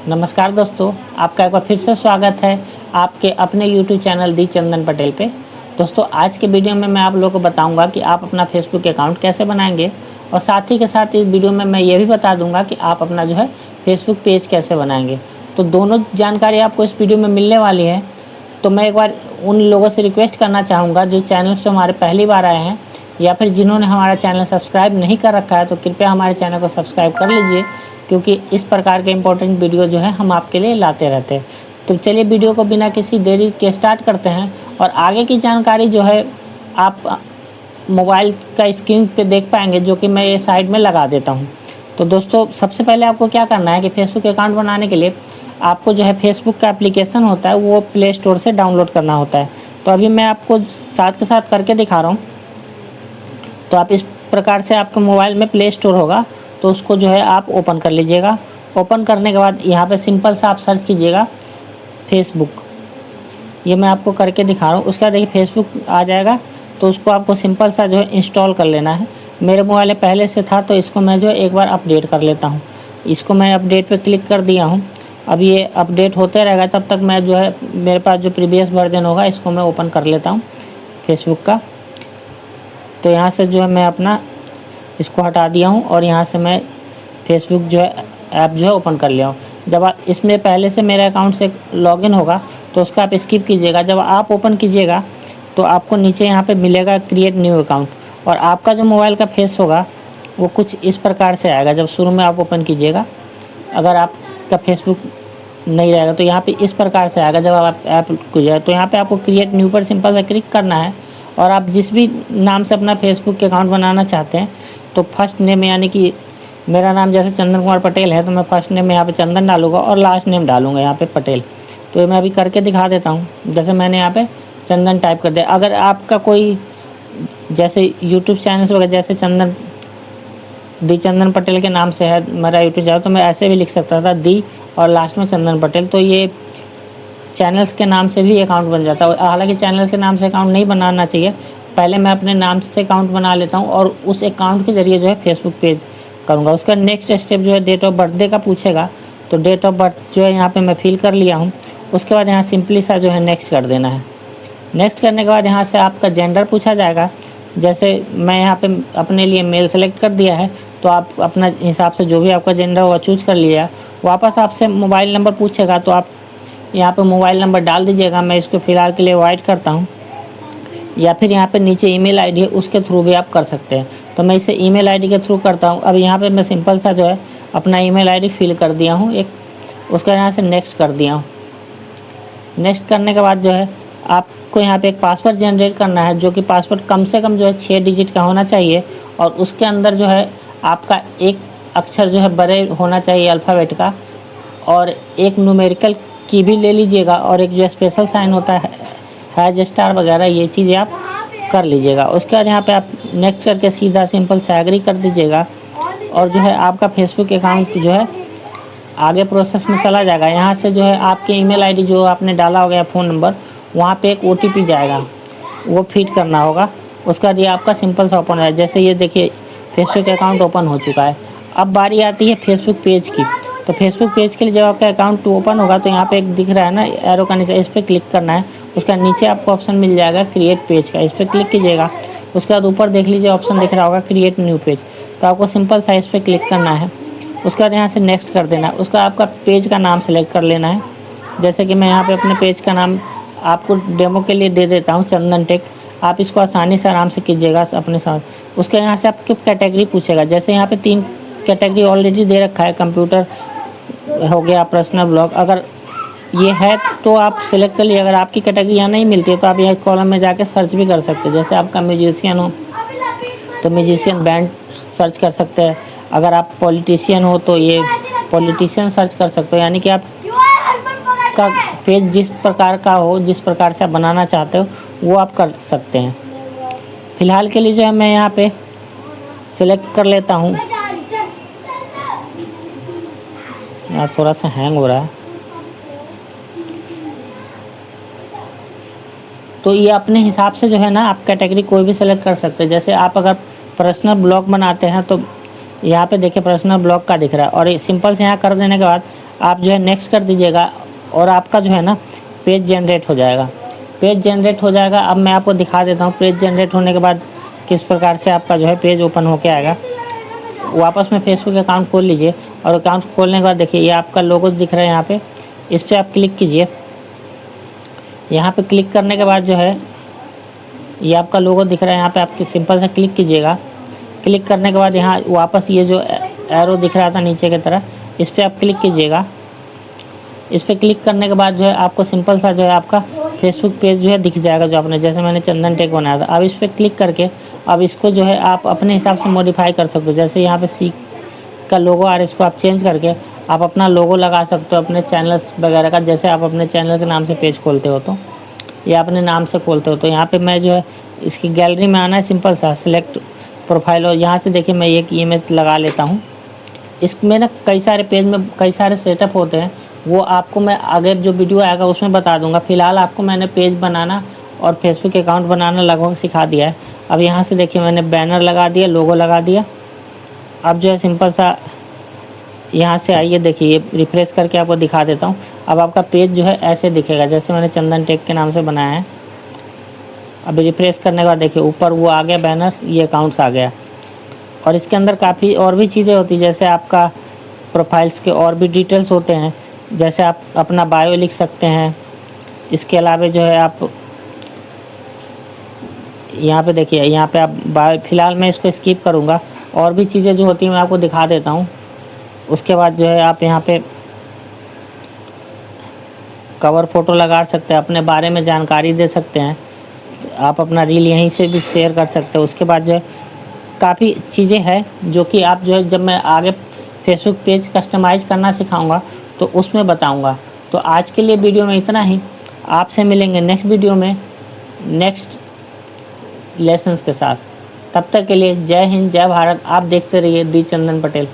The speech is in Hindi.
नमस्कार दोस्तों, आपका एक बार फिर से स्वागत है आपके अपने यूट्यूब चैनल दी चंदन पटेल पे। दोस्तों, आज के वीडियो में मैं आप लोगों को बताऊंगा कि आप अपना फेसबुक अकाउंट कैसे बनाएंगे और साथ ही के साथ इस वीडियो में मैं ये भी बता दूंगा कि आप अपना जो है फेसबुक पेज कैसे बनाएंगे। तो दोनों जानकारी आपको इस वीडियो में मिलने वाली है। तो मैं एक बार उन लोगों से रिक्वेस्ट करना चाहूँगा जो चैनल्स पर हमारे पहली बार आए हैं या फिर जिन्होंने हमारा चैनल सब्सक्राइब नहीं कर रखा है, तो कृपया हमारे चैनल को सब्सक्राइब कर लीजिए, क्योंकि इस प्रकार के इंपॉर्टेंट वीडियो जो है हम आपके लिए लाते रहते हैं। तो चलिए वीडियो को बिना किसी देरी के स्टार्ट करते हैं और आगे की जानकारी जो है आप मोबाइल का स्क्रीन पे देख पाएंगे, जो कि मैं ये साइड में लगा देता हूँ। तो दोस्तों, सबसे पहले आपको क्या करना है कि फेसबुक अकाउंट बनाने के लिए आपको जो है फेसबुक का एप्लीकेशन होता है वो प्ले स्टोर से डाउनलोड करना होता है। तो अभी मैं आपको साथ के साथ करके दिखा रहा हूँ। तो आप इस प्रकार से आपके मोबाइल में प्ले स्टोर होगा, तो उसको जो है आप ओपन कर लीजिएगा। ओपन करने के बाद यहाँ पे सिंपल सा आप सर्च कीजिएगा फेसबुक। ये मैं आपको करके दिखा रहा हूँ। उसके बाद देखिए फेसबुक आ जाएगा, तो उसको आपको सिंपल सा जो है इंस्टॉल कर लेना है। मेरे मोबाइल में पहले से था, तो इसको मैं जो है एक बार अपडेट कर लेता हूँ। इसको मैं अपडेट पे क्लिक कर दिया हूँ। अब ये अपडेट होते रहेगा, तब तक मैं जो है मेरे पास जो प्रीवियस वर्जन होगा इसको मैं ओपन कर लेता हूँ फेसबुक का। तो यहाँ से जो है मैं अपना इसको हटा दिया हूँ और यहाँ से मैं फेसबुक जो है ऐप जो है ओपन कर लिया हूँ। जब आप इसमें पहले से मेरे अकाउंट से लॉगिन होगा, तो उसका आप स्किप कीजिएगा। जब आप ओपन कीजिएगा तो आपको नीचे यहाँ पे मिलेगा क्रिएट न्यू अकाउंट, और आपका जो मोबाइल का फेस होगा वो कुछ इस प्रकार से आएगा। जब शुरू में आप ओपन कीजिएगा, अगर आपका फेसबुक नहीं रहेगा तो यहाँ पे इस प्रकार से आएगा। जब आप ऐप कीजिएगा तो यहाँ पे आपको क्रिएट न्यू पर सिंपल से क्लिक करना है, और आप जिस भी नाम से अपना फेसबुक के अकाउंट बनाना चाहते हैं, तो फर्स्ट नेम यानी कि मेरा नाम जैसे चंदन कुमार पटेल है, तो मैं फर्स्ट नेम में यहाँ पे चंदन डालूंगा और लास्ट नेम डालूंगा यहाँ पे पटेल। तो ये मैं अभी करके दिखा देता हूँ। जैसे मैंने यहाँ पे चंदन टाइप कर दिया। अगर आपका कोई जैसे यूट्यूब चैनल्स वगैरह जैसे चंदन दी चंदन पटेल के नाम से है मेरा यूट्यूब चैनल, तो मैं ऐसे भी लिख सकता था दी और लास्ट में चंदन पटेल। तो ये चैनल्स के नाम से भी अकाउंट बन जाता है। हालांकि चैनल के नाम से अकाउंट नहीं बनाना चाहिए। पहले मैं अपने नाम से अकाउंट बना लेता हूँ और उस अकाउंट के ज़रिए जो है फेसबुक पेज करूँगा। उसका नेक्स्ट स्टेप जो है डेट ऑफ बर्थडे का पूछेगा, तो डेट ऑफ बर्थ जो है यहाँ पे मैं फिल कर लिया हूँ। उसके बाद यहाँ सिंपली सा जो है नेक्स्ट कर देना है। नेक्स्ट करने के बाद यहाँ से आपका जेंडर पूछा जाएगा। जैसे मैं यहाँ पे अपने लिए मेल सेलेक्ट कर दिया है, तो आप अपना हिसाब से जो भी आपका जेंडर होगा चूज कर लिया। वापस आपसे मोबाइल नंबर पूछेगा, तो आप यहाँ पे मोबाइल नंबर डाल दीजिएगा। मैं इसको फ़िलहाल के लिए अवॉइड करता हूँ, या फिर यहाँ पे नीचे ईमेल आईडी है उसके थ्रू भी आप कर सकते हैं। तो मैं इसे ईमेल आईडी के थ्रू करता हूँ। अब यहाँ पे मैं सिंपल सा जो है अपना ईमेल आईडी फिल कर दिया हूँ एक, उसका यहाँ से नेक्स्ट कर दिया हूँ। नेक्स्ट करने के बाद जो है आपको यहाँ पे एक पासवर्ड जनरेट करना है, जो कि पासवर्ड कम से कम जो है 6 डिजिट का होना चाहिए, और उसके अंदर जो है आपका एक अक्षर जो है बड़े होना चाहिए अल्फ़ाबेट का, और एक न्यूमेरिकल की भी ले लीजिएगा, और एक जो स्पेशल साइन होता है हैज स्टार वगैरह, ये चीज़ें आप कर लीजिएगा। उसके बाद यहाँ पे आप नेक्स्ट करके सीधा सिंपल से एग्री कर दीजिएगा, और जो है आपका फेसबुक अकाउंट जो है आगे प्रोसेस में चला जाएगा। यहाँ से जो है आपके ईमेल आईडी जो आपने डाला होगा या फ़ोन नंबर, वहाँ पे एक OTP जाएगा, वो फीड करना होगा। उसके बाद ये आपका सिंपल सा ओपन है। जैसे ये देखिए फेसबुक अकाउंट ओपन हो चुका है। अब बारी आती है फेसबुक पेज की। तो फेसबुक पेज के लिए जब आपका अकाउंट ओपन होगा, तो यहाँ पे एक दिख रहा है ना एरो का नीचे, इस पर क्लिक करना है। उसका नीचे आपको ऑप्शन मिल जाएगा क्रिएट पेज का, इस पर क्लिक कीजिएगा। उसके बाद ऊपर देख लीजिए ऑप्शन दिख रहा होगा क्रिएट न्यू पेज, तो आपको सिंपल सा इस पर क्लिक करना है। उसके बाद यहाँ से नेक्स्ट कर देना है। उसका आपका पेज का नाम सेलेक्ट कर लेना है। जैसे कि मैं यहाँ पे अपने पेज का नाम आपको डेमो के लिए दे देता हूँ, चंदन टेक। आप इसको आसानी से आराम से कीजिएगा अपने साथ। उसके यहाँ से आपकी कैटेगरी पूछेगा। जैसे यहाँ पे 3 कैटेगरी ऑलरेडी दे रखा है, कंप्यूटर हो गया, पर्सनल ब्लॉग। अगर ये है तो आप सिलेक्ट कर लीजिए। अगर आपकी कैटेगरी यहाँ नहीं मिलती है, तो आप यहाँ कॉलम में जाके सर्च भी कर सकते हैं। जैसे आपका म्यूजिशियन हो तो म्यूजिशियन बैंड सर्च कर सकते हैं। अगर आप पॉलिटिशियन हो तो ये पॉलिटिशियन सर्च कर सकते हो। यानी कि आप का पेज जिस प्रकार का हो, जिस प्रकार से आप बनाना चाहते हो, वो आप कर सकते हैं। फ़िलहाल के लिए जो है मैं यहाँ पे सिलेक्ट कर लेता हूँ। यार थोड़ा सा हैंग हो रहा है। तो ये अपने हिसाब से जो है ना आप कैटेगरी कोई भी सेलेक्ट कर सकते हैं। जैसे आप अगर पर्सनल ब्लॉग बनाते हैं, तो यहाँ पे देखिए पर्सनल ब्लॉग का दिख रहा है, और सिंपल से यहाँ कर देने के बाद आप जो है नेक्स्ट कर दीजिएगा और आपका जो है ना पेज जनरेट हो जाएगा। पेज जनरेट हो जाएगा। अब मैं आपको दिखा देता हूँ पेज जनरेट होने के बाद किस प्रकार से आपका जो है पेज ओपन होके आएगा। वापस में फेसबुक अकाउंट खोल लीजिए और अकाउंट खोलने के बाद देखिए ये आपका लोगो दिख रहा है यहाँ पे, इस पर आप क्लिक कीजिए। यहाँ पे क्लिक करने के बाद जो है ये आपका लोगो दिख रहा है, यहाँ पे आपकी सिंपल से क्लिक कीजिएगा। क्लिक करने के बाद यहाँ वापस ये जो एरो दिख रहा था नीचे की तरह, इस पर आप क्लिक कीजिएगा। इस पर क्लिक करने के बाद जो है आपको सिंपल सा जो है आपका फेसबुक पेज जो है दिख जाएगा, जो आपने जैसे मैंने चंदन टेक बनाया था। अब इस पर क्लिक करके अब इसको जो है आप अपने हिसाब से मॉडिफाई कर सकते हो। जैसे यहाँ पे सी का लोगो आ रहा है, इसको आप चेंज करके आप अपना लोगो लगा सकते हो अपने चैनल्स वगैरह का। जैसे आप अपने चैनल के नाम से पेज खोलते हो तो या अपने नाम से खोलते हो तो यहाँ पे मैं जो है इसकी गैलरी में आना है, सिंपल सा सिलेक्ट प्रोफाइल, और यहाँ से देखिए मैं एक इमेज लगा लेता हूँ। इसमें ना कई सारे पेज में कई सारे सेटअप होते हैं, वो आपको मैं आगे जो वीडियो आएगा उसमें बता दूंगा। फिलहाल आपको मैंने पेज बनाना और फेसबुक अकाउंट बनाना लगभग सिखा दिया है। अब यहाँ से देखिए मैंने बैनर लगा दिया, लोगो लगा दिया। अब जो है सिंपल सा यहाँ से आइए, देखिए ये रिफ्रेश करके आपको दिखा देता हूँ। अब आपका पेज जो है ऐसे दिखेगा जैसे मैंने चंदन टेक के नाम से बनाया है। अभी रिफ्रेश करने के बाद देखिए ऊपर वो आ गया बैनर, ये अकाउंट्स आ गया। और इसके अंदर काफ़ी और भी चीज़ें होती हैं, जैसे आपका प्रोफाइल्स के और भी डिटेल्स होते हैं, जैसे आप अपना बायो लिख सकते हैं। इसके अलावा जो है आप यहाँ पे देखिए, यहाँ पे आप बायो, फिलहाल मैं इसको स्किप करूँगा। और भी चीज़ें जो होती हैं मैं आपको दिखा देता हूँ। उसके बाद जो है आप यहाँ पे कवर फ़ोटो लगा सकते हैं, अपने बारे में जानकारी दे सकते हैं, आप अपना रील यहीं से भी शेयर कर सकते हो। उसके बाद जो है काफ़ी चीज़ें हैं जो कि आप जो है जब मैं आगे फेसबुक पेज कस्टमाइज़ करना सिखाऊंगा तो उसमें बताऊंगा। तो आज के लिए वीडियो में इतना ही। आपसे मिलेंगे नेक्स्ट वीडियो में नेक्स्ट लेसन्स के साथ। तब तक के लिए जय हिंद, जय भारत। आप देखते रहिए दी चंदन पटेल।